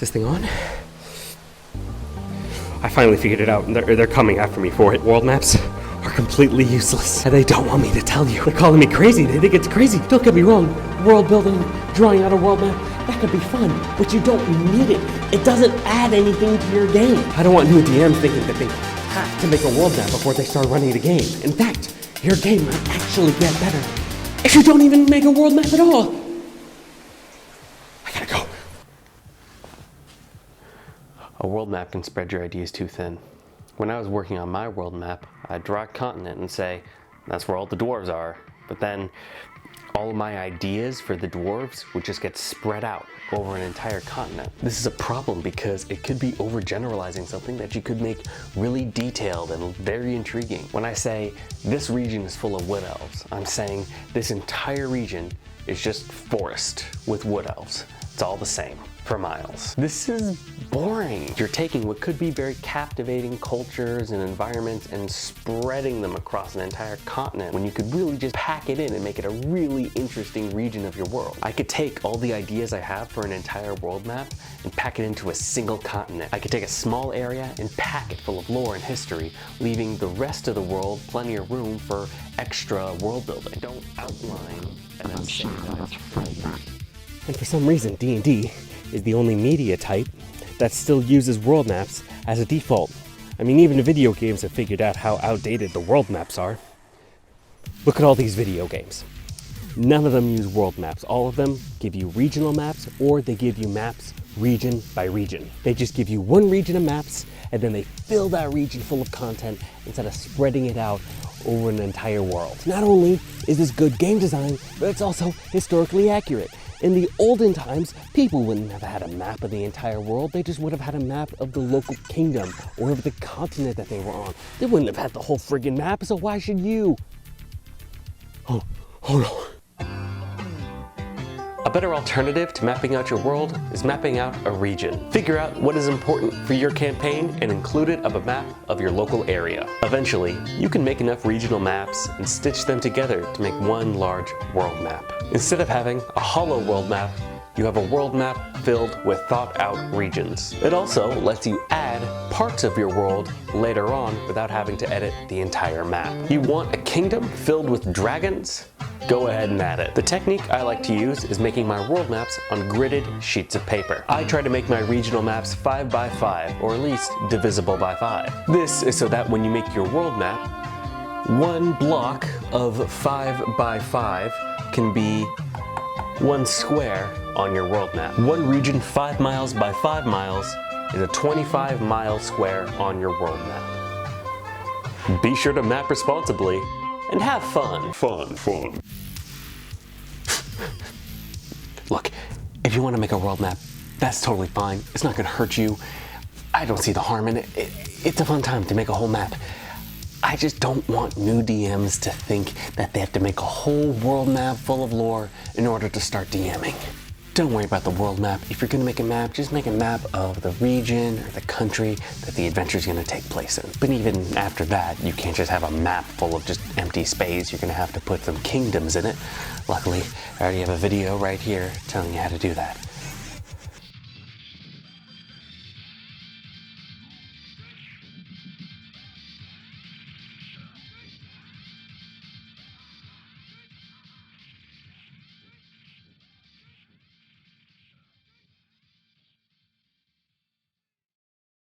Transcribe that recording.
Is this thing on? I finally figured it out, and they're coming after me for it. World maps are completely useless, and they don't want me to tell you. They're calling me crazy. They think it's crazy. Don't get me wrong. World building, drawing out a world map, that could be fun, but you don't need it. It doesn't add anything to your game. I don't want new DMs thinking that they have to make a world map before they start running the game. In fact, your game might actually get better if you don't even make a world map at all. I gotta go. A world map can spread your ideas too thin. When I was working on my world map, I'd draw a continent and say, that's where all the dwarves are. But then all of my ideas for the dwarves would just get spread out over an entire continent. This is a problem because it could be overgeneralizing something that you could make really detailed and very intriguing. When I say this region is full of wood elves, I'm saying this entire region is just forest with wood elves. It's all the same for miles. This is boring. You're taking what could be very captivating cultures and environments and spreading them across an entire continent when you could really just pack it in and make it a really interesting region of your world. I could take all the ideas I have for an entire world map and pack it into a single continent. I could take a small area and pack it full of lore and history, leaving the rest of the world plenty of room for extra world building. Don't outline and then say that. And for some reason, D&D is the only media type that still uses world maps as a default. I mean, even the video games have figured out how outdated the world maps are. Look at all these video games. None of them use world maps. All of them give you regional maps, or they give you maps region by region. They just give you one region of maps, and then they fill that region full of content instead of spreading it out over an entire world. Not only is this good game design, but it's also historically accurate. In the olden times, people wouldn't have had a map of the entire world. They just would have had a map of the local kingdom or of the continent that they were on. They wouldn't have had the whole friggin' map, so why should you? Oh no. A better alternative to mapping out your world is mapping out a region. Figure out what is important for your campaign and include it on a map of your local area. Eventually, you can make enough regional maps and stitch them together to make one large world map. Instead of having a hollow world map, you have a world map filled with thought-out regions. It also lets you add parts of your world later on without having to edit the entire map. You want a kingdom filled with dragons? Go ahead and add it. The technique I like to use is making my world maps on gridded sheets of paper. I try to make my regional maps 5 by 5, or at least divisible by 5. This is so that when you make your world map, one block of 5 by 5 can be one square on your world map. One region 5 miles by 5 miles is a 25-mile square on your world map. Be sure to map responsibly and have fun. Fun. Look, if you want to make a world map, that's totally fine. It's not going to hurt you. I don't see the harm in it. It's a fun time to make a whole map. I just don't want new DMs to think that they have to make a whole world map full of lore in order to start DMing. Don't worry about the world map. If you're going to make a map, just make a map of the region or the country that the adventure is going to take place in. But even after that, you can't just have a map full of just empty space. You're going to have to put some kingdoms in it. Luckily, I already have a video right here telling you how to do that.